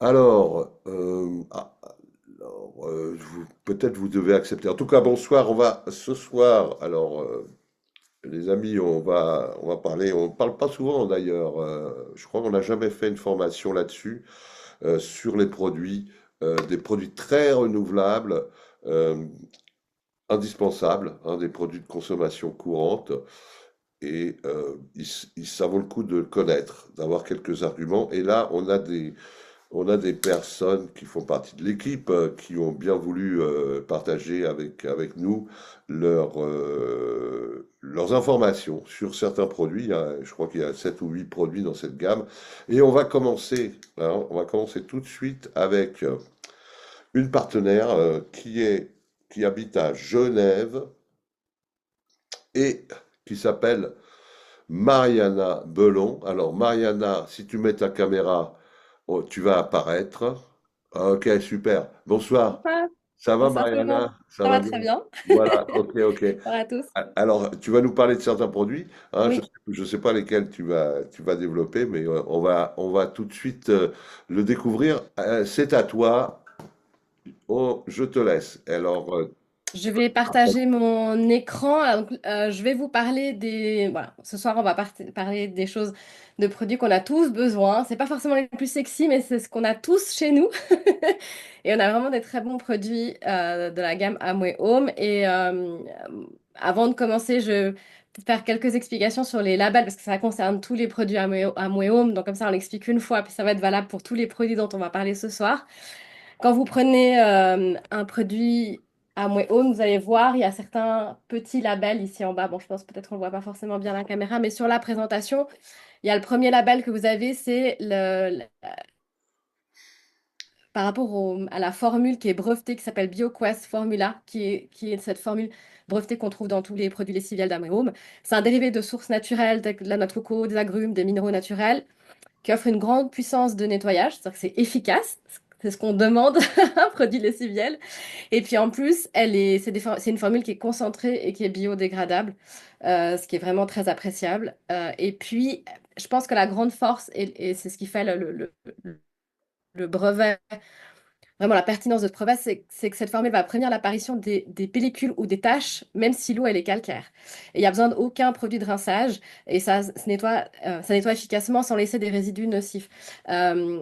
Alors, peut-être vous devez accepter. En tout cas, bonsoir. On va ce soir. Alors, les amis, on va parler. On parle pas souvent d'ailleurs. Je crois qu'on n'a jamais fait une formation là-dessus sur les produits, des produits très renouvelables, euh, indispensables, hein, des produits de consommation courante. Et ça vaut le coup de le connaître, d'avoir quelques arguments. Et là, on a des personnes qui font partie de l'équipe, qui ont bien voulu partager avec nous leurs informations sur certains produits. Je crois qu'il y a 7 ou 8 produits dans cette gamme. Et on va commencer tout de suite avec une partenaire qui habite à Genève et qui s'appelle Mariana Belon. Alors, Mariana, si tu mets ta caméra, oh, tu vas apparaître. Ah, ok, super. Bonsoir. Bonsoir. Ça va, Bonsoir tout le monde. Mariana? Ça Ça va va bien? très bien. Voilà, ok, ok. Bonsoir à tous. Alors, tu vas nous parler de certains produits, hein, je Oui, ne sais pas lesquels tu vas développer, mais on va tout de suite le découvrir. C'est à toi. Oh, je te laisse. Alors, je vais partager mon écran. Je vais vous parler des... Voilà, ce soir, on va parler des choses, de produits qu'on a tous besoin. C'est pas forcément les plus sexy, mais c'est ce qu'on a tous chez nous. Et on a vraiment des très bons produits de la gamme Amway Home. Avant de commencer, je vais faire quelques explications sur les labels, parce que ça concerne tous les produits Amway Home. Donc comme ça, on l'explique une fois, puis ça va être valable pour tous les produits dont on va parler ce soir. Quand vous prenez un produit Amway Home, vous allez voir, il y a certains petits labels ici en bas. Bon, je pense peut-être qu'on ne voit pas forcément bien la caméra, mais sur la présentation, il y a le premier label que vous avez, c'est par rapport à la formule qui est brevetée, qui s'appelle BioQuest Formula, qui est cette formule brevetée qu'on trouve dans tous les produits lessiviels d'Amway Home. C'est un dérivé de sources naturelles, telles que de la noix de coco, des agrumes, des minéraux naturels, qui offre une grande puissance de nettoyage, c'est-à-dire que c'est efficace. C'est ce qu'on demande à un produit lessiviel. Et puis en plus, c'est une formule qui est concentrée et qui est biodégradable, ce qui est vraiment très appréciable. Et puis, je pense que la grande force, et c'est ce qui fait le brevet, vraiment la pertinence de ce brevet, c'est que cette formule va prévenir l'apparition des pellicules ou des taches, même si l'eau elle est calcaire. Et il n'y a besoin d'aucun produit de rinçage, et ça nettoie efficacement sans laisser des résidus nocifs. Euh,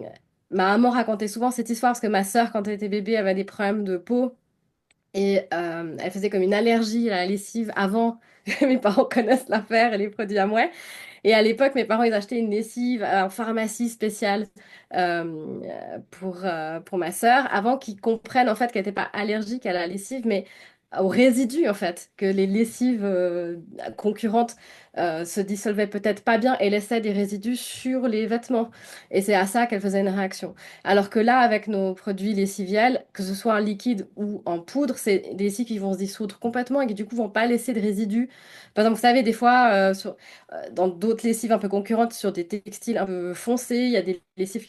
Ma maman racontait souvent cette histoire parce que ma sœur, quand elle était bébé, avait des problèmes de peau. Et elle faisait comme une allergie à la lessive avant que mes parents connaissent l'affaire et les produits à moi. Et à l'époque, mes parents, ils achetaient une lessive en pharmacie spéciale pour ma sœur, avant qu'ils comprennent en fait qu'elle n'était pas allergique à la lessive, mais aux résidus en fait, que les lessives concurrentes se dissolvaient peut-être pas bien et laissaient des résidus sur les vêtements. Et c'est à ça qu'elle faisait une réaction. Alors que là, avec nos produits lessiviels, que ce soit en liquide ou en poudre, c'est des lessives qui vont se dissoudre complètement et qui du coup vont pas laisser de résidus. Par exemple, vous savez, des fois, dans d'autres lessives un peu concurrentes sur des textiles un peu foncés, il y a des lessives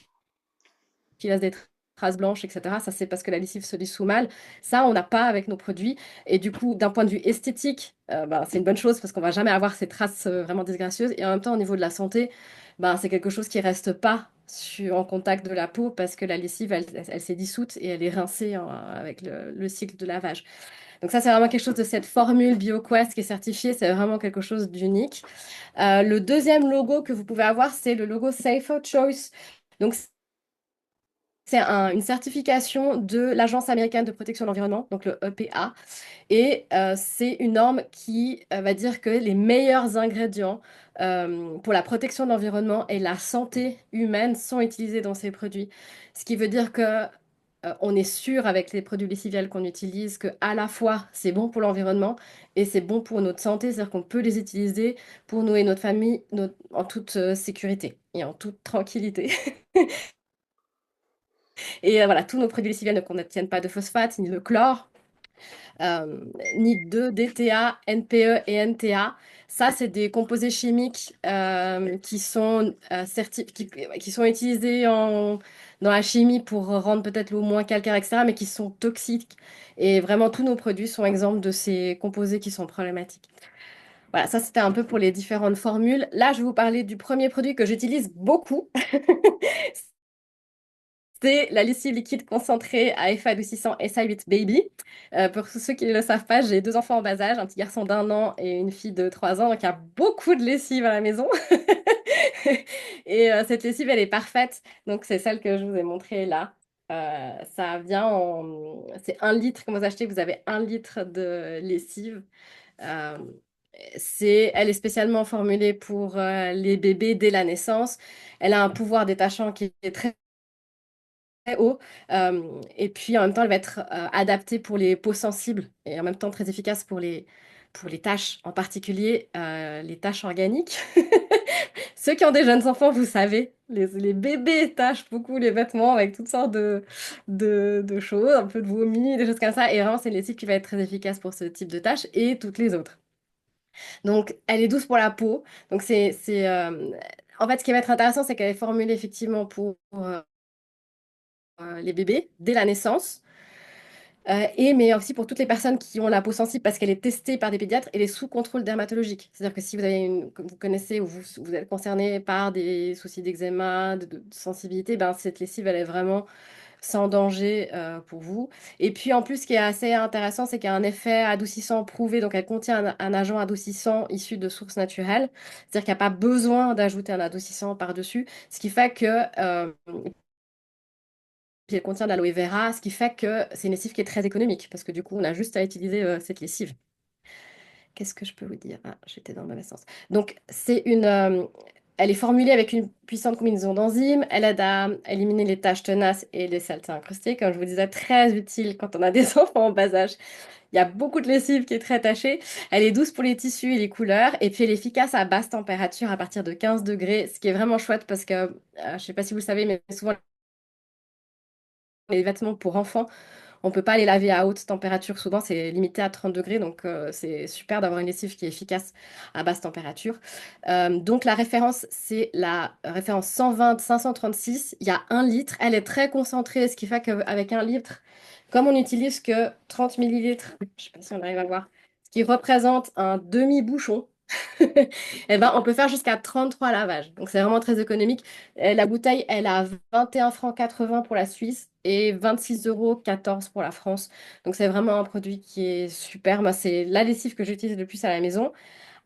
qui laissent des traces blanches, etc. Ça, c'est parce que la lessive se dissout mal. Ça, on n'a pas avec nos produits. Et du coup, d'un point de vue esthétique, ben, c'est une bonne chose parce qu'on va jamais avoir ces traces vraiment disgracieuses. Et en même temps, au niveau de la santé, ben, c'est quelque chose qui reste pas en contact de la peau parce que la lessive, elle s'est dissoute et elle est rincée avec le cycle de lavage. Donc ça, c'est vraiment quelque chose de cette formule BioQuest qui est certifiée. C'est vraiment quelque chose d'unique. Le deuxième logo que vous pouvez avoir, c'est le logo Safer Choice. Donc, c'est une certification de l'Agence américaine de protection de l'environnement, donc le EPA. Et c'est une norme qui va dire que les meilleurs ingrédients pour la protection de l'environnement et la santé humaine sont utilisés dans ces produits. Ce qui veut dire que on est sûr avec les produits lessiviels qu'on utilise que à la fois c'est bon pour l'environnement et c'est bon pour notre santé, c'est-à-dire qu'on peut les utiliser pour nous et notre famille en toute sécurité et en toute tranquillité. Et voilà, tous nos produits lessiviels ne contiennent pas de phosphate ni de chlore, ni de DTA, NPE et NTA. Ça, c'est des composés chimiques qui sont utilisés dans la chimie pour rendre peut-être l'eau moins calcaire, etc., mais qui sont toxiques. Et vraiment, tous nos produits sont exemples de ces composés qui sont problématiques. Voilà, ça, c'était un peu pour les différentes formules. Là, je vais vous parler du premier produit que j'utilise beaucoup. c'est la lessive liquide concentrée à effet adoucissant SI8 Baby. Pour tous ceux qui ne le savent pas, j'ai deux enfants en bas âge, un petit garçon d'1 an et une fille de 3 ans, donc il y a beaucoup de lessive à la maison. Et cette lessive, elle est parfaite. Donc c'est celle que je vous ai montrée là. Ça vient en... C'est 1 litre. Quand vous achetez, vous avez 1 litre de lessive. Euh, Elle est spécialement formulée pour les bébés dès la naissance. Elle a un pouvoir détachant qui est très, très haut. Et puis en même temps, elle va être adaptée pour les peaux sensibles et en même temps très efficace pour les taches, en particulier les taches organiques. Ceux qui ont des jeunes enfants, vous savez, les bébés tachent beaucoup les vêtements avec toutes sortes de choses, un peu de vomi, des choses comme ça. Et vraiment, c'est une lessive qui va être très efficace pour ce type de tâches et toutes les autres. Donc, elle est douce pour la peau. Donc, En fait, ce qui va être intéressant, c'est qu'elle est formulée effectivement pour les bébés dès la naissance. Mais aussi pour toutes les personnes qui ont la peau sensible parce qu'elle est testée par des pédiatres et elle est sous contrôle dermatologique. C'est-à-dire que si vous avez que vous connaissez ou vous êtes concerné par des soucis d'eczéma, de sensibilité, ben cette lessive, elle est vraiment sans danger pour vous. Et puis en plus, ce qui est assez intéressant, c'est qu'il y a un effet adoucissant prouvé. Donc elle contient un agent adoucissant issu de sources naturelles. C'est-à-dire qu'il n'y a pas besoin d'ajouter un adoucissant par-dessus. Ce qui fait que... puis elle contient de l'aloe vera, ce qui fait que c'est une lessive qui est très économique, parce que du coup, on a juste à utiliser cette lessive. Qu'est-ce que je peux vous dire? Ah, j'étais dans le mauvais sens. Donc, elle est formulée avec une puissante combinaison d'enzymes. Elle aide à éliminer les taches tenaces et les saletés incrustées. Comme je vous disais, très utile quand on a des enfants en bas âge. Il y a beaucoup de lessive qui est très tachée. Elle est douce pour les tissus et les couleurs. Et puis, elle est efficace à basse température à partir de 15 degrés, ce qui est vraiment chouette parce que, je ne sais pas si vous le savez, mais souvent, les vêtements pour enfants, on ne peut pas les laver à haute température. Souvent, c'est limité à 30 degrés. Donc, c'est super d'avoir une lessive qui est efficace à basse température. Donc, la référence, c'est la référence 120-536. Il y a 1 litre. Elle est très concentrée, ce qui fait qu'avec 1 litre, comme on n'utilise que 30 millilitres, je ne sais pas si on arrive à voir, ce qui représente un demi-bouchon, eh ben, on peut faire jusqu'à 33 lavages. Donc, c'est vraiment très économique. La bouteille, elle a 21 francs 80 pour la Suisse et 26,14 € pour la France. Donc, c'est vraiment un produit qui est super. Moi, c'est la lessive que j'utilise le plus à la maison.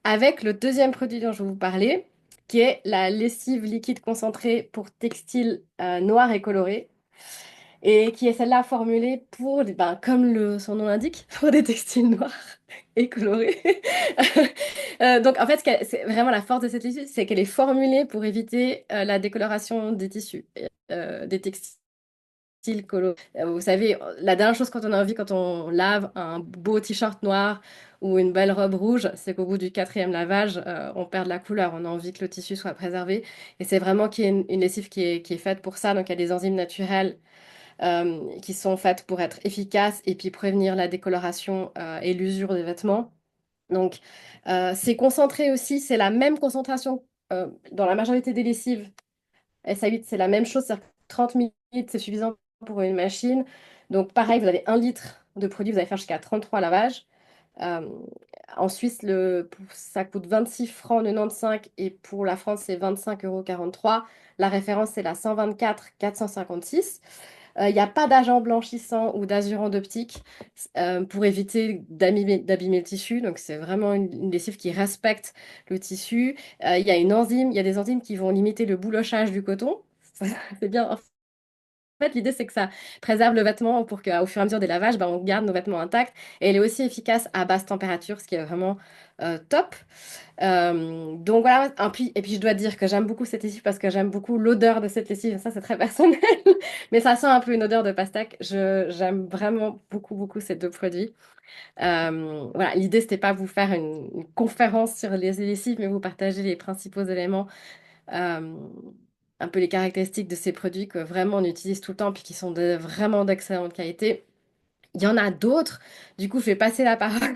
Avec le deuxième produit dont je vais vous parler, qui est la lessive liquide concentrée pour textiles noirs et colorés. Et qui est celle-là formulée pour, ben, comme son nom l'indique, pour des textiles noirs et colorés. Donc, en fait, c'est vraiment la force de cette lessive, c'est qu'elle est formulée pour éviter la décoloration des tissus, des textiles colorés. Vous savez, la dernière chose quand on a envie, quand on lave un beau t-shirt noir ou une belle robe rouge, c'est qu'au bout du quatrième lavage, on perd la couleur. On a envie que le tissu soit préservé. Et c'est vraiment qu'il y ait une lessive qui est faite pour ça. Donc, il y a des enzymes naturelles qui sont faites pour être efficaces et puis prévenir la décoloration et l'usure des vêtements. Donc, c'est concentré aussi, c'est la même concentration dans la majorité des lessives. SA8, c'est la même chose, c'est-à-dire que 30 millilitres, c'est suffisant pour une machine. Donc, pareil, vous avez 1 litre de produit, vous allez faire jusqu'à 33 lavages. Euh, En Suisse, ça coûte 26 francs 95 et pour la France, c'est 25,43 €. La référence, c'est la 124 456. Il n'y a pas d'agent blanchissant ou d'azurant d'optique pour éviter d'abîmer le tissu. Donc, c'est vraiment une lessive qui respecte le tissu. Il y a il y a des enzymes qui vont limiter le boulochage du coton. C'est bien. En fait, l'idée, c'est que ça préserve le vêtement pour qu'au fur et à mesure des lavages, ben, on garde nos vêtements intacts. Et elle est aussi efficace à basse température, ce qui est vraiment top. Donc voilà, et puis je dois dire que j'aime beaucoup cette lessive parce que j'aime beaucoup l'odeur de cette lessive. Ça, c'est très personnel, mais ça sent un peu une odeur de pastèque. J'aime vraiment beaucoup, beaucoup ces deux produits. Voilà, l'idée, c'était pas vous faire une conférence sur les lessives, mais vous partager les principaux éléments, euh, un peu les caractéristiques de ces produits que vraiment on utilise tout le temps puis qui sont vraiment d'excellente qualité. Il y en a d'autres. Du coup, je vais passer la parole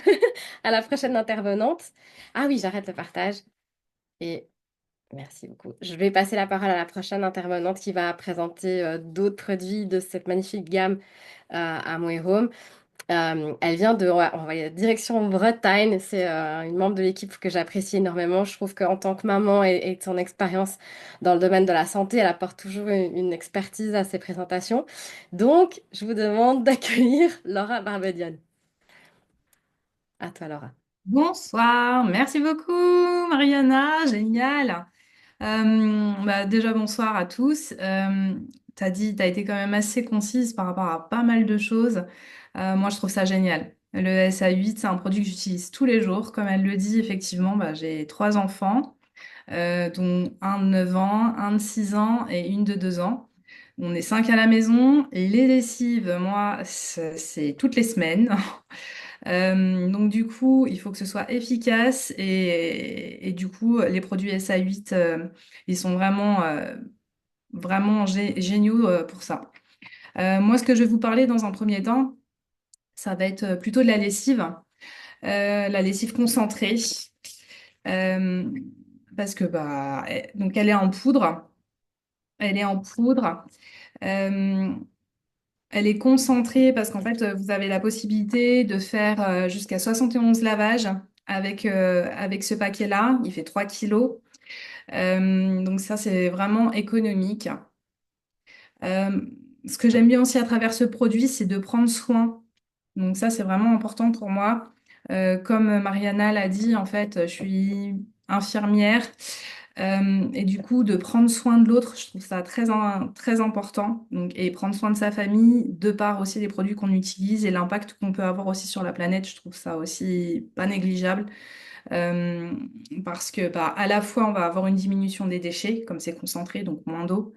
à la prochaine intervenante. Ah oui, j'arrête le partage. Et merci beaucoup. Je vais passer la parole à la prochaine intervenante qui va présenter d'autres produits de cette magnifique gamme à Moe Home. Elle vient de, ouais, on va dire, direction Bretagne. C'est une membre de l'équipe que j'apprécie énormément. Je trouve qu'en tant que maman et de son expérience dans le domaine de la santé, elle apporte toujours une expertise à ses présentations. Donc, je vous demande d'accueillir Laura Barbedian. À toi, Laura. Bonsoir, merci beaucoup Mariana, génial. Déjà bonsoir à tous. T'as été quand même assez concise par rapport à pas mal de choses. Moi je trouve ça génial. Le SA8, c'est un produit que j'utilise tous les jours. Comme elle le dit, effectivement, j'ai trois enfants, dont un de 9 ans, un de 6 ans et une de 2 ans. On est cinq à la maison. Les lessives, moi, c'est toutes les semaines. Donc du coup, il faut que ce soit efficace et du coup, les produits SA8, ils sont vraiment géniaux pour ça. Moi, ce que je vais vous parler dans un premier temps, ça va être plutôt de la lessive concentrée, Euh, parce que donc elle est en poudre, elle est en poudre. Euh, Elle est concentrée parce qu'en fait, vous avez la possibilité de faire jusqu'à 71 lavages avec ce paquet-là. Il fait 3 kilos. Donc ça, c'est vraiment économique. Euh, Ce que j'aime bien aussi à travers ce produit, c'est de prendre soin. Donc ça, c'est vraiment important pour moi. Comme Mariana l'a dit, en fait, je suis infirmière. Et du coup, de prendre soin de l'autre, je trouve ça très important. Donc, et prendre soin de sa famille, de par aussi les produits qu'on utilise et l'impact qu'on peut avoir aussi sur la planète, je trouve ça aussi pas négligeable. Euh, Parce que à la fois, on va avoir une diminution des déchets, comme c'est concentré, donc moins d'eau,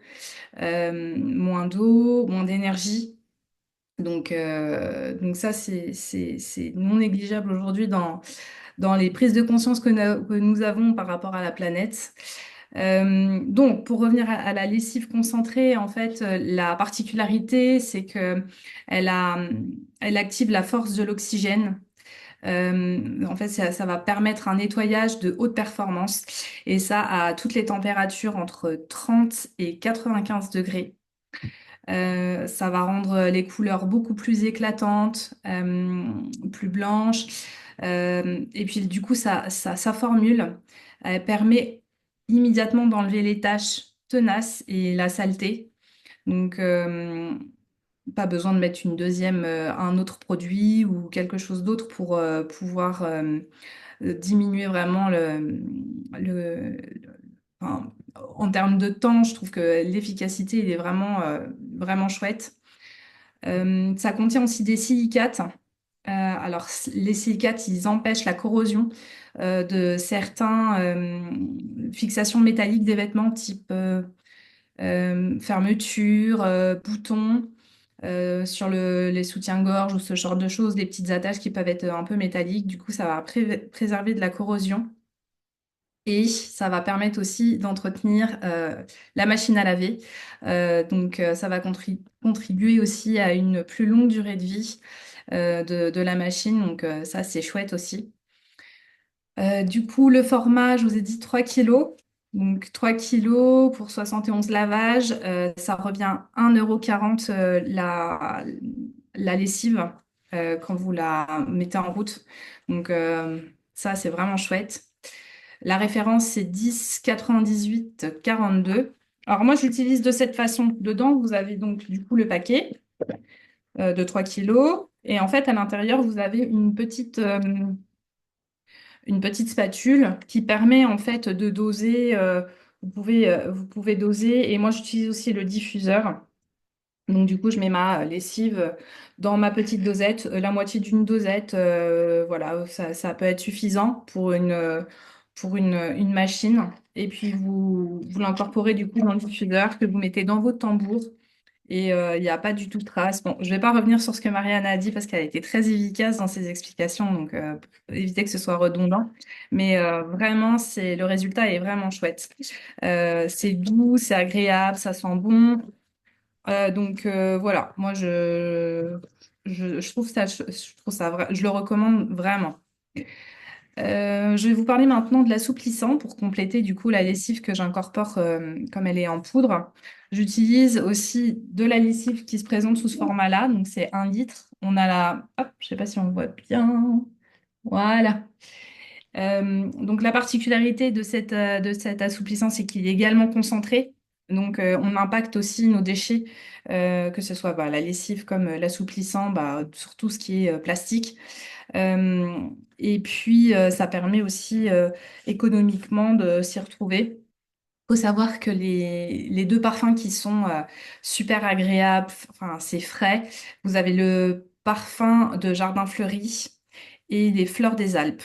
moins d'énergie. Donc ça, c'est non négligeable aujourd'hui dans les prises de conscience que nous avons par rapport à la planète. Donc, pour revenir à la lessive concentrée, en fait, la particularité, c'est que elle a, elle active la force de l'oxygène. En fait, ça va permettre un nettoyage de haute performance et ça à toutes les températures entre 30 et 95 degrés. Ça va rendre les couleurs beaucoup plus éclatantes, plus blanches. Et puis du coup, sa formule permet immédiatement d'enlever les taches tenaces et la saleté. Donc, pas besoin de mettre un autre produit ou quelque chose d'autre pour pouvoir diminuer vraiment enfin, en termes de temps, je trouve que l'efficacité, il est vraiment chouette. Ça contient aussi des silicates. Alors, les silicates, ils empêchent la corrosion de certains fixations métalliques des vêtements, type fermeture, boutons, sur les soutiens-gorge ou ce genre de choses, des petites attaches qui peuvent être un peu métalliques. Du coup, ça va préserver de la corrosion. Et ça va permettre aussi d'entretenir la machine à laver. Ça va contribuer aussi à une plus longue durée de vie de la machine. Donc, ça, c'est chouette aussi. Du coup, le format, je vous ai dit 3 kilos. Donc, 3 kilos pour 71 lavages. Ça revient 1,40 € la lessive quand vous la mettez en route. Donc, ça, c'est vraiment chouette. La référence, c'est 10,98,42. Alors moi, je l'utilise de cette façon. Dedans, vous avez donc du coup le paquet de 3 kilos. Et en fait, à l'intérieur, vous avez une petite spatule qui permet en fait de doser. Vous pouvez doser. Et moi, j'utilise aussi le diffuseur. Donc du coup, je mets ma lessive dans ma petite dosette, la moitié d'une dosette, voilà, ça peut être suffisant pour une machine. Et puis vous l'incorporez du coup dans le diffuseur que vous mettez dans votre tambour. Et il n'y a pas du tout de trace. Bon, je vais pas revenir sur ce que Marianne a dit parce qu'elle a été très efficace dans ses explications, donc pour éviter que ce soit redondant. Mais vraiment, le résultat est vraiment chouette. C'est doux, c'est agréable, ça sent bon. Voilà, moi je trouve ça, je le recommande vraiment. Je vais vous parler maintenant de l'assouplissant pour compléter du coup la lessive que j'incorpore comme elle est en poudre. J'utilise aussi de la lessive qui se présente sous ce format-là, donc c'est 1 litre. On a la, hop, je sais pas si on voit bien, voilà. Donc la particularité de cet assouplissant, c'est qu'il est également concentré. Donc on impacte aussi nos déchets, que ce soit la lessive comme l'assouplissant, sur tout ce qui est plastique. Euh, et puis ça permet aussi économiquement de s'y retrouver. Faut savoir que les deux parfums qui sont super agréables, enfin c'est frais. Vous avez le parfum de Jardin Fleuri et les fleurs des Alpes.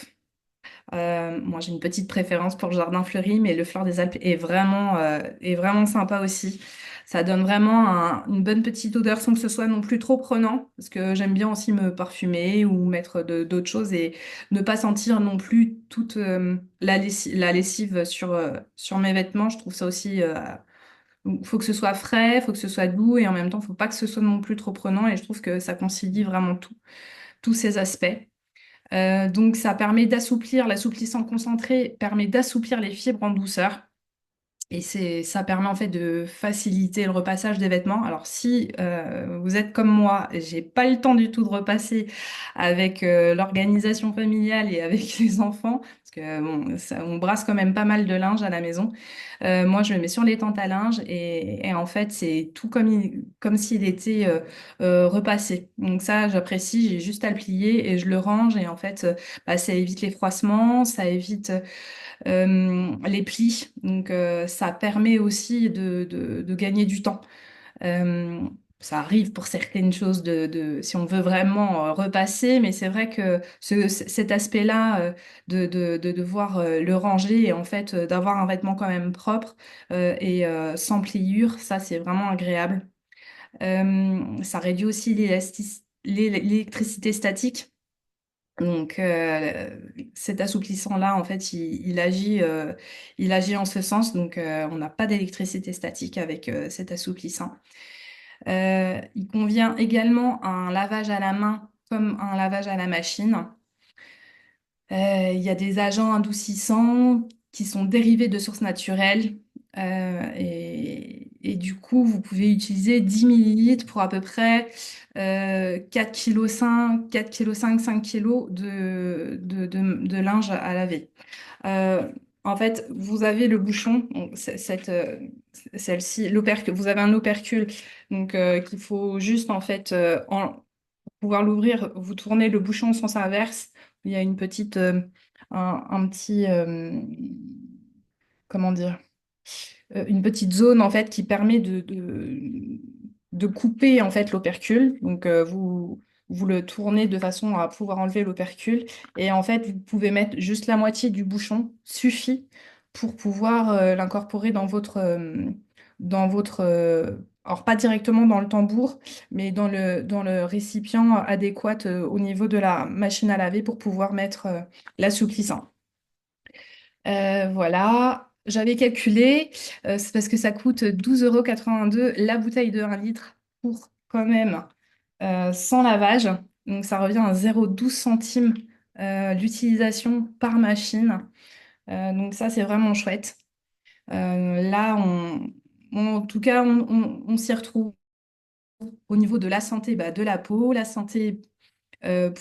Moi, j'ai une petite préférence pour le jardin fleuri, mais le fleur des Alpes est vraiment sympa aussi. Ça donne vraiment une bonne petite odeur sans que ce soit non plus trop prenant, parce que j'aime bien aussi me parfumer ou mettre d'autres choses et ne pas sentir non plus toute la lessive sur mes vêtements. Je trouve ça aussi, faut que ce soit frais, faut que ce soit doux et en même temps, faut pas que ce soit non plus trop prenant et je trouve que ça concilie vraiment tous ces aspects. Donc ça permet d'assouplir, l'assouplissant concentré permet d'assouplir les fibres en douceur. Et ça permet en fait de faciliter le repassage des vêtements. Alors si vous êtes comme moi, j'ai pas le temps du tout de repasser avec l'organisation familiale et avec les enfants, parce que bon, on brasse quand même pas mal de linge à la maison. Moi, je le mets sur les tentes à linge et en fait, c'est tout comme s'il était repassé. Donc ça, j'apprécie. J'ai juste à le plier et je le range et en fait, ça évite les froissements, ça évite les plis. Donc, ça permet aussi de gagner du temps. Euh, Ça arrive pour certaines choses si on veut vraiment repasser, mais c'est vrai que cet aspect-là de devoir le ranger et en fait d'avoir un vêtement quand même propre et sans pliure, ça c'est vraiment agréable. Ça réduit aussi l'électricité statique. Donc, cet assouplissant-là, en fait, il agit en ce sens. Donc, on n'a pas d'électricité statique avec cet assouplissant. Il convient également à un lavage à la main comme un lavage à la machine. Il y a des agents adoucissants qui sont dérivés de sources naturelles. Et du coup, vous pouvez utiliser 10 millilitres pour à peu près 4,5 kg, 5 kg de linge à laver. Euh, En fait, vous avez le bouchon, donc celle-ci, l'opercule, vous avez un opercule, donc qu'il faut juste en fait, pour pouvoir l'ouvrir, vous tournez le bouchon en sens inverse. Il y a une petite, un petit, comment dire, une petite zone en fait qui permet de couper en fait l'opercule. Donc vous le tournez de façon à pouvoir enlever l'opercule et en fait vous pouvez mettre juste la moitié du bouchon suffit pour pouvoir l'incorporer dans votre alors pas directement dans le tambour mais dans le récipient adéquat au niveau de la machine à laver pour pouvoir mettre l'assouplissant. Voilà, j'avais calculé, c'est parce que ça coûte 12,82 € la bouteille de 1 litre pour quand même sans lavage. Donc ça revient à 0,12 centimes l'utilisation par machine. Donc ça, c'est vraiment chouette. Là, en tout cas, on s'y retrouve au niveau de la santé de la peau, la santé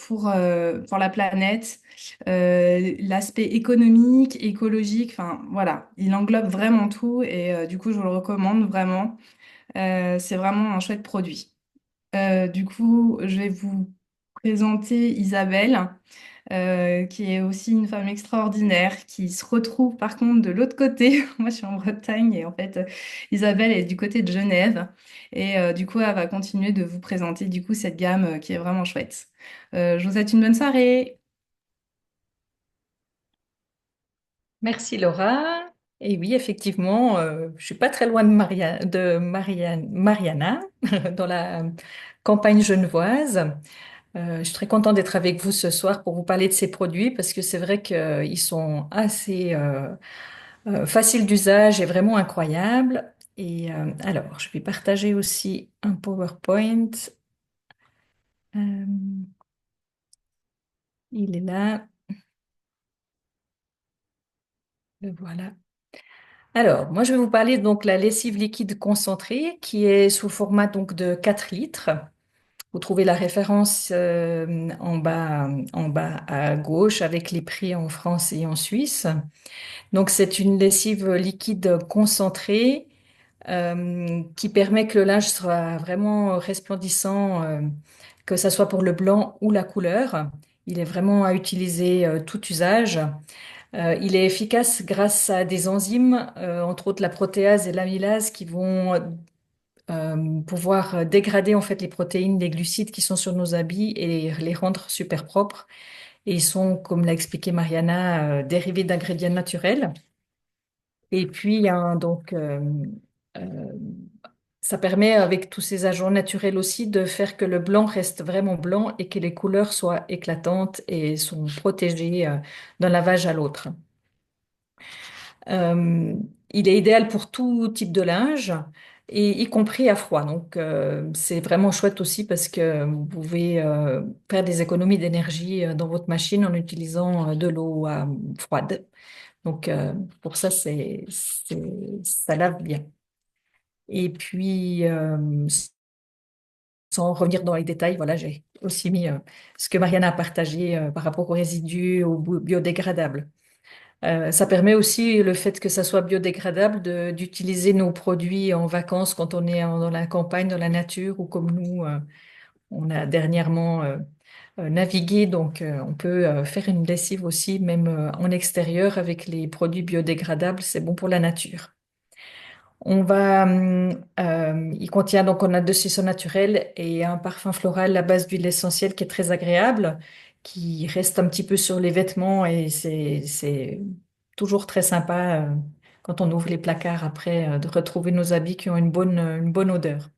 pour la planète, l'aspect économique, écologique, enfin voilà, il englobe vraiment tout et du coup je vous le recommande vraiment. C'est vraiment un chouette produit. Du coup, je vais vous présenter Isabelle, qui est aussi une femme extraordinaire, qui se retrouve par contre de l'autre côté. Moi, je suis en Bretagne et en fait, Isabelle est du côté de Genève. Et du coup, elle va continuer de vous présenter du coup cette gamme qui est vraiment chouette. Je vous souhaite une bonne soirée. Merci Laura. Et oui, effectivement, je suis pas très loin de Mariana, dans la campagne genevoise. Je suis très contente d'être avec vous ce soir pour vous parler de ces produits parce que c'est vrai qu'ils sont assez faciles d'usage et vraiment incroyables. Et alors, je vais partager aussi un PowerPoint. Euh, il est là. Voilà. Alors, moi, je vais vous parler donc de la lessive liquide concentrée qui est sous le format donc de 4 litres. Vous trouvez la référence en bas à gauche avec les prix en France et en Suisse. Donc, c'est une lessive liquide concentrée qui permet que le linge soit vraiment resplendissant, que ça soit pour le blanc ou la couleur. Il est vraiment à utiliser tout usage. Il est efficace grâce à des enzymes, entre autres la protéase et l'amylase, qui vont pouvoir dégrader en fait les protéines, les glucides qui sont sur nos habits et les rendre super propres. Et ils sont, comme l'a expliqué Mariana, dérivés d'ingrédients naturels. Et puis, hein, euh, ça permet, avec tous ces agents naturels aussi, de faire que le blanc reste vraiment blanc et que les couleurs soient éclatantes et sont protégées d'un lavage à l'autre. Euh, il est idéal pour tout type de linge, et y compris à froid. Donc, c'est vraiment chouette aussi parce que vous pouvez faire des économies d'énergie dans votre machine en utilisant de l'eau froide. Donc, pour ça, ça lave bien. Et puis, sans revenir dans les détails, voilà, j'ai aussi mis ce que Mariana a partagé par rapport aux résidus, aux biodégradables. Ça permet aussi le fait que ça soit biodégradable d'utiliser nos produits en vacances quand on est dans la campagne, dans la nature ou comme nous, on a dernièrement navigué. Donc, on peut faire une lessive aussi, même en extérieur avec les produits biodégradables. C'est bon pour la nature. Il contient donc on a 2 600 naturels et un parfum floral à base d'huile essentielle qui est très agréable, qui reste un petit peu sur les vêtements et c'est toujours très sympa quand on ouvre les placards après de retrouver nos habits qui ont une bonne odeur.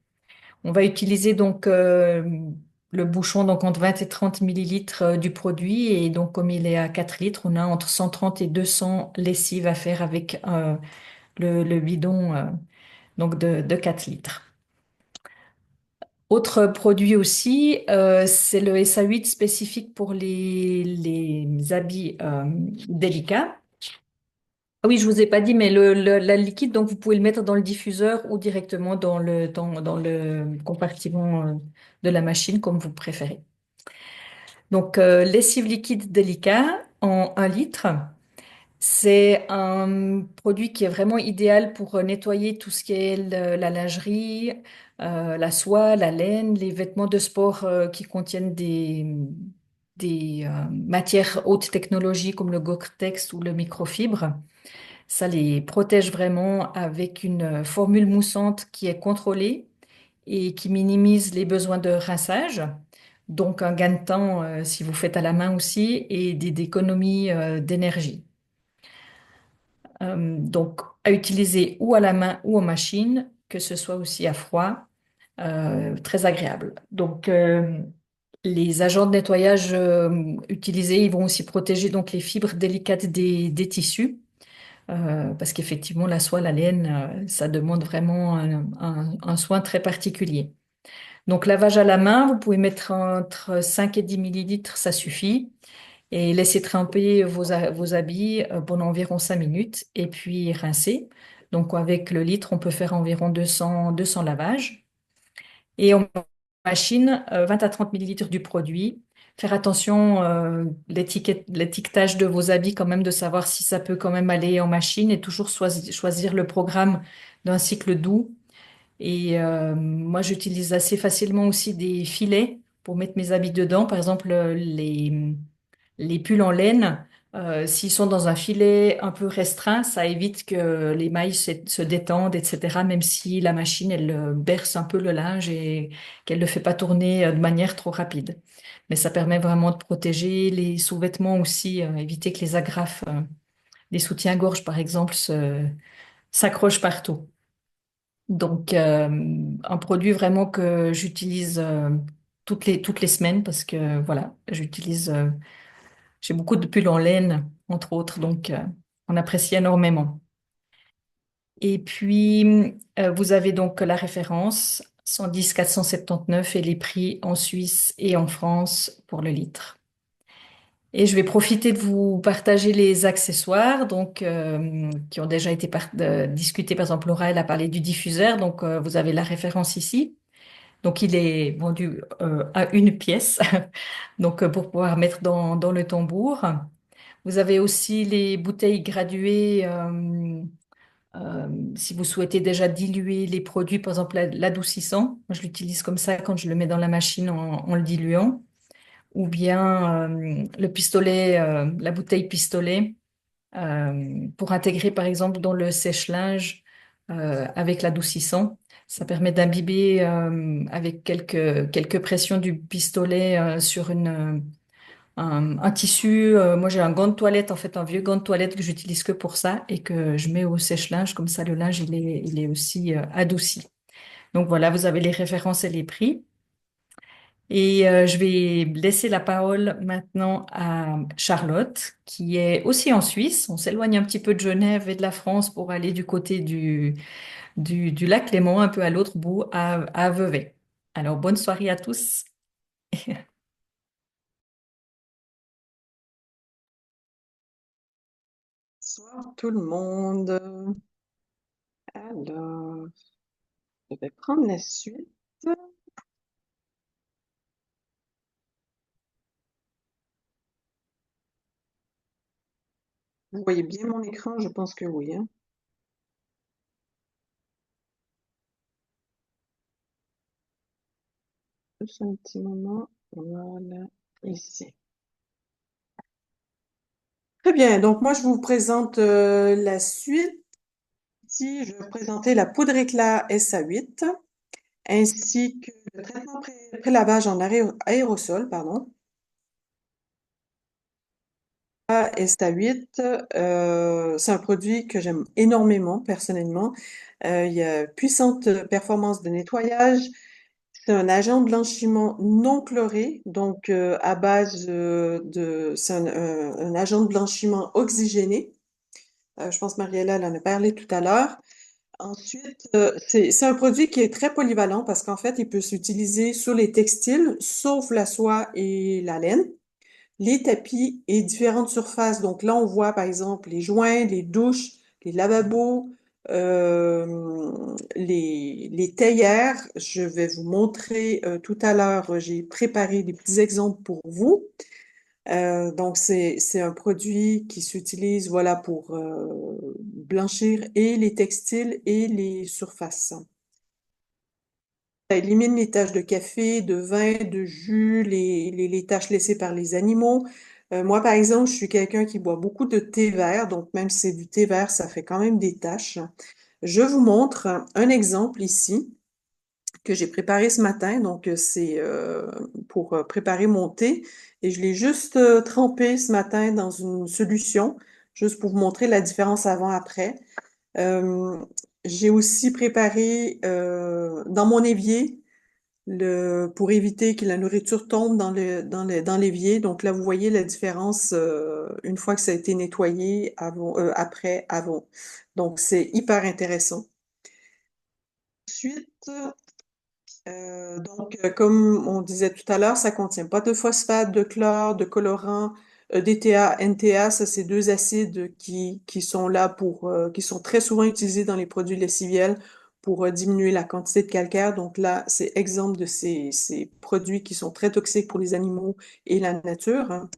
On va utiliser donc le bouchon donc entre 20 et 30 millilitres du produit et donc comme il est à 4 litres, on a entre 130 et 200 lessives à faire avec le bidon donc de 4 litres. Autre produit aussi, c'est le SA8 spécifique pour les habits délicats. Ah oui, je vous ai pas dit, mais la liquide, donc vous pouvez le mettre dans le diffuseur ou directement dans le compartiment de la machine, comme vous préférez. Donc, lessive liquide délicat en 1 litre. C'est un produit qui est vraiment idéal pour nettoyer tout ce qui est la lingerie, la soie, la laine, les vêtements de sport qui contiennent des matières haute technologie comme le Gore-Tex ou le microfibre. Ça les protège vraiment avec une formule moussante qui est contrôlée et qui minimise les besoins de rinçage. Donc un gain de temps si vous faites à la main aussi et des économies d'énergie. Donc, à utiliser ou à la main ou en machine, que ce soit aussi à froid, très agréable. Donc, les agents de nettoyage utilisés, ils vont aussi protéger donc les fibres délicates des tissus, parce qu'effectivement, la soie, la laine, ça demande vraiment un soin très particulier. Donc, lavage à la main, vous pouvez mettre entre 5 et 10 millilitres, ça suffit et laissez tremper vos habits pendant environ 5 minutes et puis rincer. Donc avec le litre, on peut faire environ 200 lavages. Et en machine, 20 à 30 millilitres du produit. Faire attention, l'étiquetage de vos habits quand même, de savoir si ça peut quand même aller en machine et toujours choisir le programme d'un cycle doux. Et moi, j'utilise assez facilement aussi des filets pour mettre mes habits dedans. Par exemple, les pulls en laine, s'ils sont dans un filet un peu restreint, ça évite que les mailles se détendent, etc. Même si la machine, elle berce un peu le linge et qu'elle ne le fait pas tourner de manière trop rapide. Mais ça permet vraiment de protéger les sous-vêtements aussi, éviter que les agrafes, des soutiens-gorge par exemple, s'accrochent partout. Donc, un produit vraiment que j'utilise toutes les semaines parce que voilà, j'ai beaucoup de pulls en laine, entre autres, donc on apprécie énormément. Et puis, vous avez donc la référence 110 479 et les prix en Suisse et en France pour le litre. Et je vais profiter de vous partager les accessoires donc, qui ont déjà été discutés. Par exemple, Laura, elle a parlé du diffuseur, donc vous avez la référence ici. Donc, il est vendu à une pièce, donc pour pouvoir mettre dans le tambour. Vous avez aussi les bouteilles graduées. Si vous souhaitez déjà diluer les produits, par exemple l'adoucissant, moi je l'utilise comme ça quand je le mets dans la machine en le diluant, ou bien le pistolet, la bouteille pistolet, pour intégrer par exemple dans le sèche-linge avec l'adoucissant. Ça permet d'imbiber avec quelques pressions du pistolet sur un tissu. Moi, j'ai un gant de toilette, en fait, un vieux gant de toilette que j'utilise que pour ça et que je mets au sèche-linge. Comme ça, le linge, il est aussi adouci. Donc voilà, vous avez les références et les prix. Et je vais laisser la parole maintenant à Charlotte, qui est aussi en Suisse. On s'éloigne un petit peu de Genève et de la France pour aller du côté du lac Léman, un peu à l'autre bout, à Vevey. Alors, bonne soirée à tous. Bonsoir tout le monde. Alors, je vais prendre la suite. Vous voyez bien mon écran? Je pense que oui, hein. Juste un petit moment. Voilà, ici. Très bien, donc moi je vous présente la suite. Ici, je vais vous présenter la poudre éclat SA8 ainsi que le traitement pré-lavage en aérosol, pardon. SA8, c'est un produit que j'aime énormément personnellement. Il y a puissante performance de nettoyage. C'est un agent de blanchiment non chloré, donc à base c'est un agent de blanchiment oxygéné. Je pense Mariella elle en a parlé tout à l'heure. Ensuite, c'est un produit qui est très polyvalent parce qu'en fait, il peut s'utiliser sur les textiles, sauf la soie et la laine, les tapis et différentes surfaces. Donc là, on voit par exemple les joints, les douches, les lavabos, les théières. Je vais vous montrer tout à l'heure, j'ai préparé des petits exemples pour vous. Donc c'est un produit qui s'utilise voilà pour blanchir et les textiles et les surfaces. Ça élimine les taches de café, de vin, de jus, les taches laissées par les animaux. Moi, par exemple, je suis quelqu'un qui boit beaucoup de thé vert, donc même si c'est du thé vert, ça fait quand même des taches. Je vous montre un exemple ici que j'ai préparé ce matin. Donc, c'est pour préparer mon thé. Et je l'ai juste trempé ce matin dans une solution, juste pour vous montrer la différence avant-après. Euh, j'ai aussi préparé dans mon évier pour éviter que la nourriture tombe dans l'évier. Donc là, vous voyez la différence une fois que ça a été nettoyé, avant, après, avant. Donc, c'est hyper intéressant. Ensuite, comme on disait tout à l'heure, ça contient pas de phosphate, de chlore, de colorant, DTA, NTA. Ça, c'est deux acides qui sont là qui sont très souvent utilisés dans les produits lessiviels pour diminuer la quantité de calcaire. Donc là, c'est exemple de ces produits qui sont très toxiques pour les animaux et la nature, hein.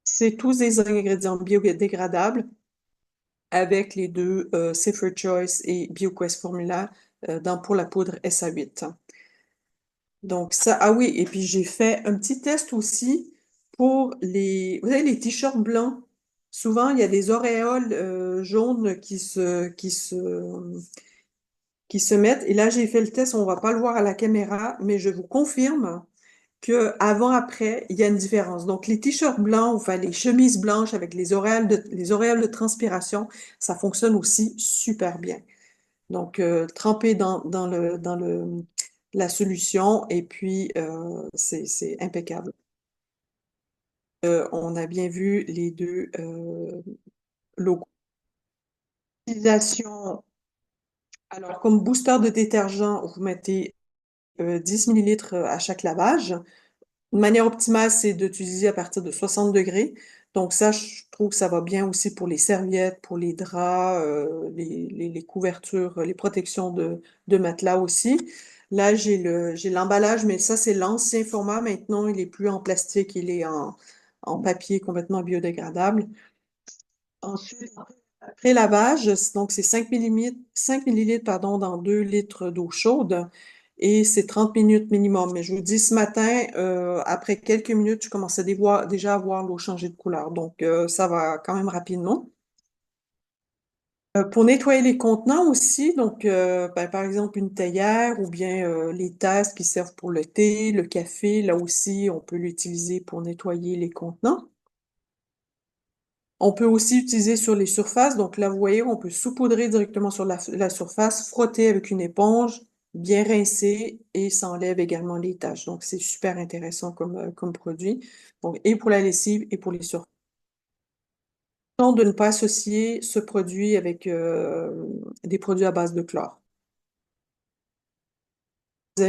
C'est tous des ingrédients biodégradables avec les deux Safer Choice et BioQuest Formula pour la poudre SA8. Donc ça, ah oui, et puis j'ai fait un petit test aussi pour vous savez, les t-shirts blancs. Souvent, il y a des auréoles jaunes qui se mettent. Et là, j'ai fait le test, on va pas le voir à la caméra, mais je vous confirme que avant-après, il y a une différence. Donc, les t-shirts blancs, enfin les chemises blanches avec les auréoles de transpiration, ça fonctionne aussi super bien. Donc, tremper la solution et puis c'est impeccable. On a bien vu les deux logos. Utilisation, alors, comme booster de détergent, vous mettez 10 millilitres à chaque lavage. Une manière optimale, c'est d'utiliser à partir de 60 degrés. Donc ça, je trouve que ça va bien aussi pour les serviettes, pour les draps, les couvertures, les protections de matelas aussi. Là, j'ai l'emballage, mais ça, c'est l'ancien format. Maintenant, il est plus en plastique, il est en papier complètement biodégradable. Ensuite, après lavage, donc c'est 5 millilitres, pardon, dans 2 litres d'eau chaude et c'est 30 minutes minimum. Mais je vous dis, ce matin, après quelques minutes, je commençais déjà à voir l'eau changer de couleur. Donc, ça va quand même rapidement. Pour nettoyer les contenants aussi, donc ben, par exemple une théière ou bien les tasses qui servent pour le thé, le café, là aussi, on peut l'utiliser pour nettoyer les contenants. On peut aussi utiliser sur les surfaces. Donc là, vous voyez, on peut saupoudrer directement sur la surface, frotter avec une éponge, bien rincer et ça enlève également les taches. Donc c'est super intéressant comme produit. Donc et pour la lessive et pour les surfaces. De ne pas associer ce produit avec des produits à base de chlore.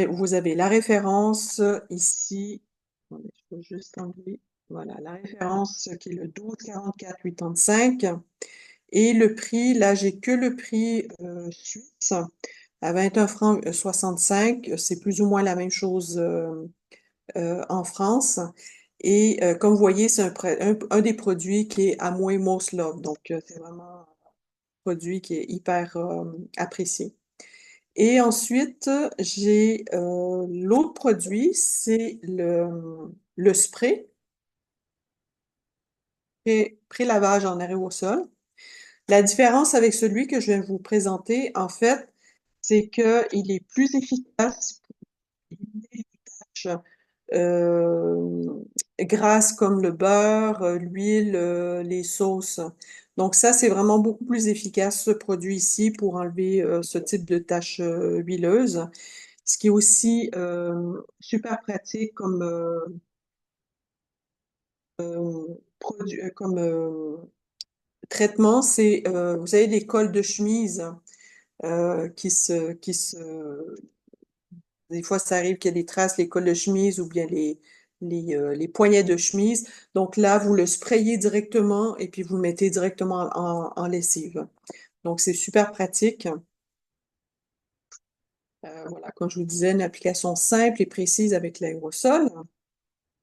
Vous avez la référence ici. Attendez, je peux juste enlever. Voilà, la référence qui est le 12 44 85. Et le prix, là, j'ai que le prix suisse à 21 francs 65. C'est plus ou moins la même chose en France. Et comme vous voyez, c'est un des produits qui est à moins most love. Donc, c'est vraiment un produit qui est hyper apprécié. Et ensuite, j'ai l'autre produit, c'est le spray pré-lavage en aérosol. La différence avec celui que je vais vous présenter, en fait, c'est qu'il est plus efficace pour éliminer les tâches grasses comme le beurre, l'huile, les sauces. Donc ça, c'est vraiment beaucoup plus efficace, ce produit ici, pour enlever ce type de tâches huileuses. Ce qui est aussi super pratique comme traitement, c'est, vous savez, les cols de chemise des fois, ça arrive qu'il y a des traces, les cols de chemise ou bien les poignets de chemise. Donc là, vous le sprayez directement et puis vous le mettez directement en lessive. Donc, c'est super pratique. Voilà, comme je vous disais, une application simple et précise avec l'aérosol.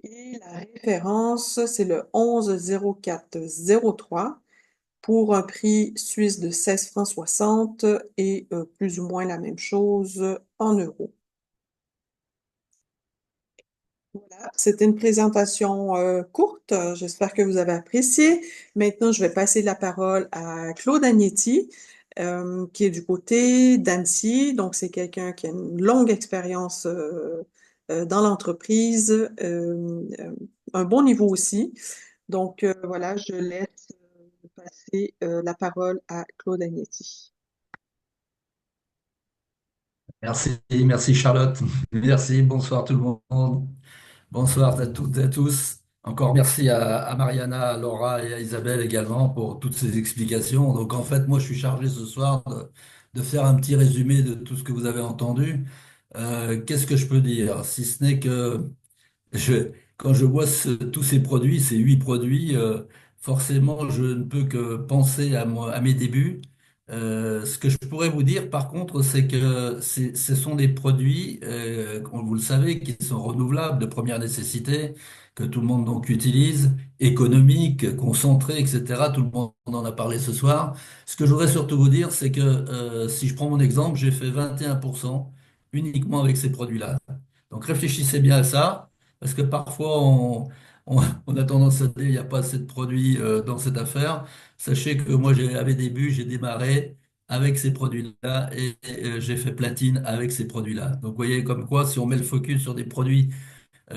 Et la référence, c'est le 11 04 03 pour un prix suisse de 16 francs 60 et plus ou moins la même chose en euros. Voilà, c'était une présentation courte. J'espère que vous avez apprécié. Maintenant, je vais passer la parole à Claude Agnetti, qui est du côté d'Annecy. Donc, c'est quelqu'un qui a une longue expérience dans l'entreprise, un bon niveau aussi. Donc, voilà, je laisse passer la parole à Claude Agnetti. Merci Charlotte. Merci, bonsoir tout le monde. Bonsoir à toutes et à tous. Encore merci à Mariana, à Laura et à Isabelle également pour toutes ces explications. Donc en fait, moi je suis chargé ce soir de faire un petit résumé de tout ce que vous avez entendu. Qu'est-ce que je peux dire? Si ce n'est que quand je vois tous ces produits, ces 8 produits, forcément, je ne peux que penser à mes débuts. Ce que je pourrais vous dire, par contre, c'est que ce sont des produits, comme vous le savez, qui sont renouvelables, de première nécessité, que tout le monde donc utilise, économiques, concentrés, etc. Tout le monde en a parlé ce soir. Ce que je voudrais surtout vous dire, c'est que si je prends mon exemple, j'ai fait 21% uniquement avec ces produits-là. Donc réfléchissez bien à ça. Parce que parfois, on a tendance à dire il n'y a pas assez de produits dans cette affaire. Sachez que moi, à mes débuts, j'ai démarré avec ces produits-là et j'ai fait platine avec ces produits-là. Donc, vous voyez, comme quoi, si on met le focus sur des produits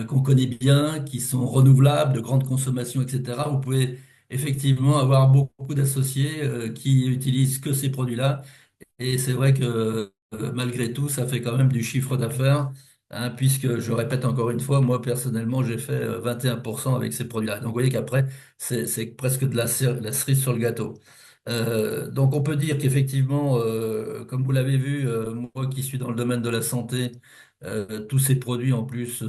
qu'on connaît bien, qui sont renouvelables, de grande consommation, etc., vous pouvez effectivement avoir beaucoup d'associés qui utilisent que ces produits-là et c'est vrai que malgré tout, ça fait quand même du chiffre d'affaires, hein, puisque je répète encore une fois, moi personnellement, j'ai fait 21% avec ces produits-là. Donc vous voyez qu'après, c'est presque de la cerise sur le gâteau. Donc on peut dire qu'effectivement, comme vous l'avez vu, moi qui suis dans le domaine de la santé, tous ces produits en plus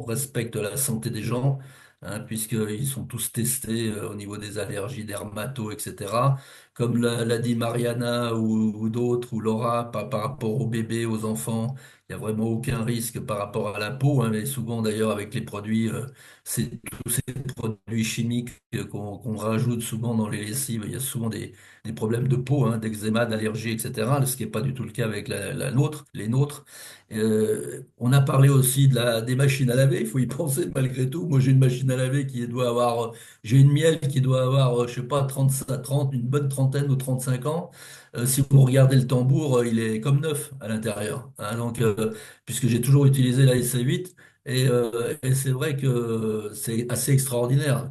respectent la santé des gens, hein, puisqu'ils sont tous testés au niveau des allergies, dermato, etc. Comme l'a dit Mariana ou d'autres, ou Laura, par rapport aux bébés, aux enfants, il n'y a vraiment aucun risque par rapport à la peau, hein, mais souvent d'ailleurs avec les produits, c'est tous ces produits chimiques qu'on rajoute souvent dans les lessives. Il y a souvent des problèmes de peau, hein, d'eczéma, d'allergie, etc. Ce qui n'est pas du tout le cas avec la nôtre, les nôtres. On a parlé aussi des machines à laver. Il faut y penser malgré tout. Moi, j'ai une machine à laver qui doit avoir, j'ai une miel qui doit avoir, je sais pas, 30, une bonne trentaine ou 35 ans. Si vous regardez le tambour, il est comme neuf à l'intérieur, hein. Donc, puisque j'ai toujours utilisé la SC8, et c'est vrai que c'est assez extraordinaire.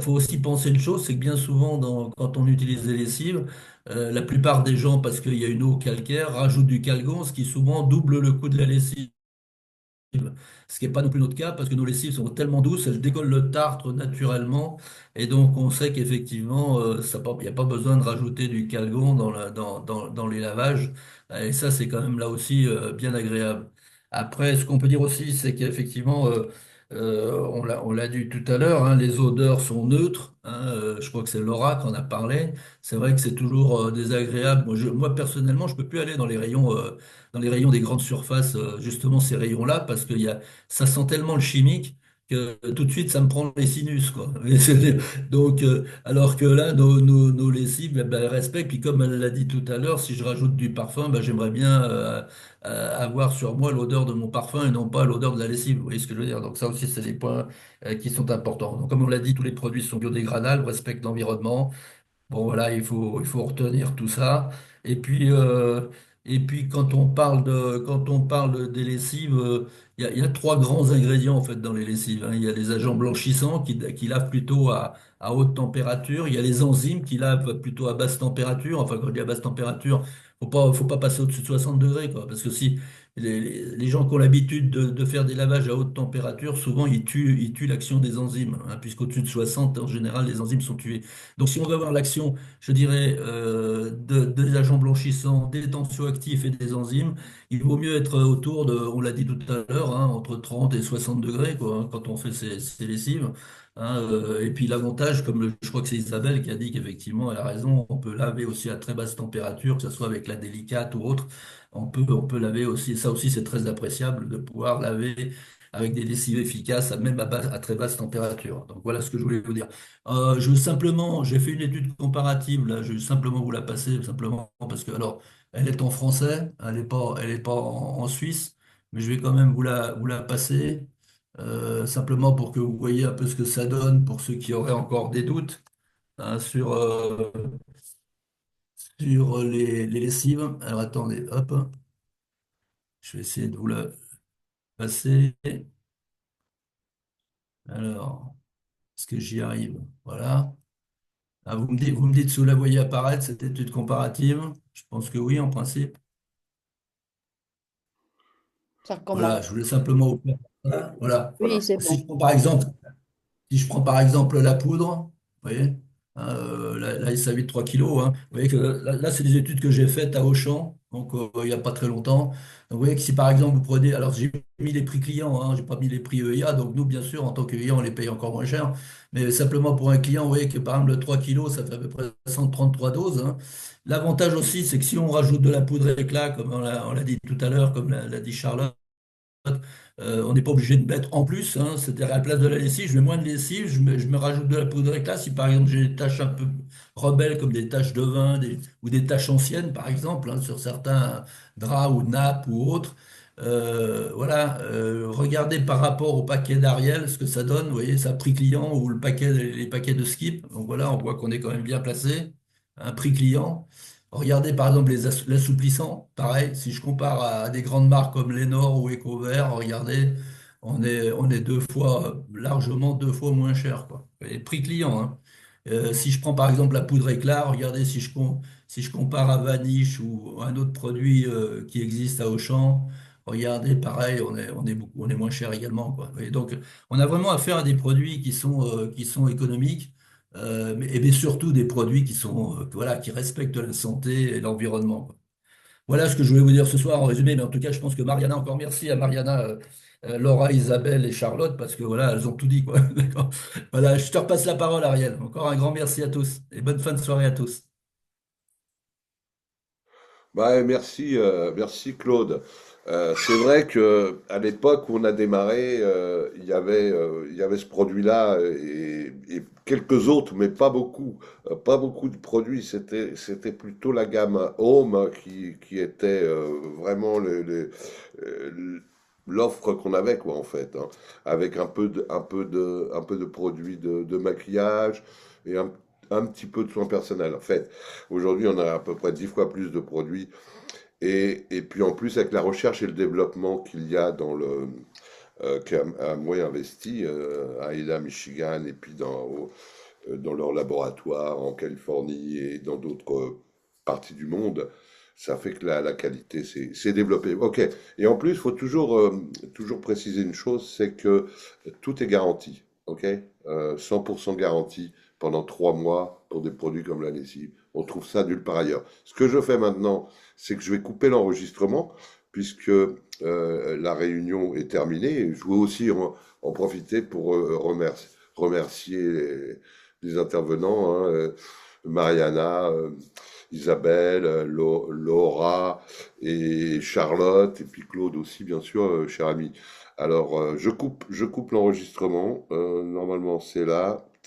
Faut aussi penser une chose, c'est que bien souvent, quand on utilise des lessives, la plupart des gens, parce qu'il y a une eau calcaire, rajoutent du calgon, ce qui souvent double le coût de la lessive. Ce qui n'est pas non plus notre cas, parce que nos lessives sont tellement douces, elles décollent le tartre naturellement, et donc on sait qu'effectivement, il n'y a pas besoin de rajouter du calgon dans les lavages, et ça c'est quand même là aussi bien agréable. Après, ce qu'on peut dire aussi, c'est qu'effectivement, on l'a dit tout à l'heure, hein, les odeurs sont neutres, hein, je crois que c'est Laura qui en a parlé. C'est vrai que c'est toujours désagréable. Moi, personnellement, je peux plus aller dans les rayons des grandes surfaces, justement ces rayons-là, parce ça sent tellement le chimique que tout de suite ça me prend les sinus, quoi. Donc, alors que là, nos lessives, eh ben, elles respectent. Puis comme elle l'a dit tout à l'heure, si je rajoute du parfum, ben, j'aimerais bien avoir sur moi l'odeur de mon parfum et non pas l'odeur de la lessive. Vous voyez ce que je veux dire? Donc ça aussi, c'est des points qui sont importants. Donc comme on l'a dit, tous les produits sont biodégradables, respectent l'environnement. Bon, voilà, il faut retenir tout ça. Et puis, euh, et puis, quand on parle des lessives, il y a trois grands ingrédients en fait dans les lessives, hein. Il y a les agents blanchissants qui lavent plutôt à haute température. Il y a les enzymes qui lavent plutôt à basse température. Enfin, quand je dis à basse température, faut pas passer au-dessus de 60 degrés, quoi. Parce que si les gens qui ont l'habitude de faire des lavages à haute température, souvent ils tuent l'action des enzymes, hein, puisqu'au-dessus de 60, en général, les enzymes sont tuées. Donc, si on veut avoir l'action, je dirais, des agents blanchissants, des tensioactifs et des enzymes, il vaut mieux être autour de, on l'a dit tout à l'heure, hein, entre 30 et 60 degrés, quoi, hein, quand on fait ces lessives, hein. Et puis l'avantage, je crois que c'est Isabelle qui a dit qu'effectivement, elle a raison, on peut laver aussi à très basse température, que ce soit avec la délicate ou autre. On peut laver aussi, ça aussi c'est très appréciable de pouvoir laver avec des lessives efficaces, même à très basse température. Donc voilà ce que je voulais vous dire. J'ai fait une étude comparative, là, je vais simplement vous la passer, simplement parce que, alors, elle est en français, elle est pas en suisse, mais je vais quand même vous la passer, simplement pour que vous voyez un peu ce que ça donne pour ceux qui auraient encore des doutes, hein, sur les lessives. Alors attendez, hop, je vais essayer de vous la passer. Alors, est-ce que j'y arrive? Voilà. Ah, vous me dites si vous la voyez apparaître, cette étude comparative. Je pense que oui, en principe. Ça Voilà, recommence. je voulais simplement vous faire. Voilà, voilà. Oui, c'est Si bon. je prends par exemple, si je prends par exemple la poudre, vous voyez, hein, là, il s'agit de 3 kilos, hein. Vous voyez que là, c'est des études que j'ai faites à Auchan, donc il n'y a pas très longtemps. Donc, vous voyez que si par exemple vous prenez, alors j'ai mis les prix clients, hein, j'ai pas mis les prix EIA, donc nous, bien sûr, en tant que client, on les paye encore moins cher. Mais simplement pour un client, vous voyez que par exemple, le 3 kilos, ça fait à peu près 133 doses, hein. L'avantage aussi, c'est que si on rajoute de la poudre éclat, comme on l'a dit tout à l'heure, comme l'a dit Charlotte, on n'est pas obligé de mettre en plus, hein, c'est-à-dire à la place de la lessive, je mets moins de lessive, je me rajoute de la poudre éclat. Si par exemple j'ai des taches un peu rebelles comme des taches de vin ou des taches anciennes par exemple, hein, sur certains draps ou nappes ou autres, voilà, regardez par rapport au paquet d'Ariel ce que ça donne. Vous voyez, ça prix client ou les paquets de Skip. Donc voilà, on voit qu'on est quand même bien placé. Un prix client. Regardez par exemple l'assouplissant, pareil, si je compare à des grandes marques comme Lenor ou Ecovert, regardez, on est largement deux fois moins cher, quoi. Et prix client, hein. Si je prends par exemple la poudre éclat, regardez si je compare à Vanish ou un autre produit qui existe à Auchan, regardez, pareil, on est moins cher également, quoi. Et donc, on a vraiment affaire à des produits qui sont économiques. mais surtout des produits qui sont, voilà, qui respectent la santé et l'environnement, quoi. Voilà ce que je voulais vous dire ce soir en résumé, mais en tout cas, je pense que Mariana, encore merci à Mariana, Laura, Isabelle et Charlotte, parce que voilà, elles ont tout dit, quoi. D'accord. Voilà, je te repasse la parole, Ariel. Encore un grand merci à tous et bonne fin de soirée à tous. Bah, merci, merci Claude. C'est vrai que à l'époque où on a démarré, il y avait ce produit-là et quelques autres, mais pas beaucoup. Pas beaucoup de produits. C'était plutôt la gamme Home qui était vraiment l'offre qu'on avait, quoi, en fait, hein, avec un peu de produits de maquillage et un petit peu de soins personnels. En fait, aujourd'hui, on a à peu près 10 fois plus de produits et puis en plus, avec la recherche et le développement qu'il y a qu'Amway investi à Ida, Michigan, et puis dans leur laboratoire en Californie et dans d'autres parties du monde, ça fait que la qualité s'est développée. Ok. Et en plus, il faut toujours préciser une chose, c'est que tout est garanti. Ok. 100% garanti pendant 3 mois pour des produits comme la lessive. On trouve ça nulle part ailleurs. Ce que je fais maintenant, c'est que je vais couper l'enregistrement puisque la réunion est terminée. Et je veux aussi en profiter pour remercier les intervenants, hein, Mariana, Isabelle, Laura et Charlotte, et puis Claude aussi, bien sûr, cher ami. Alors, je coupe l'enregistrement. Normalement, c'est là.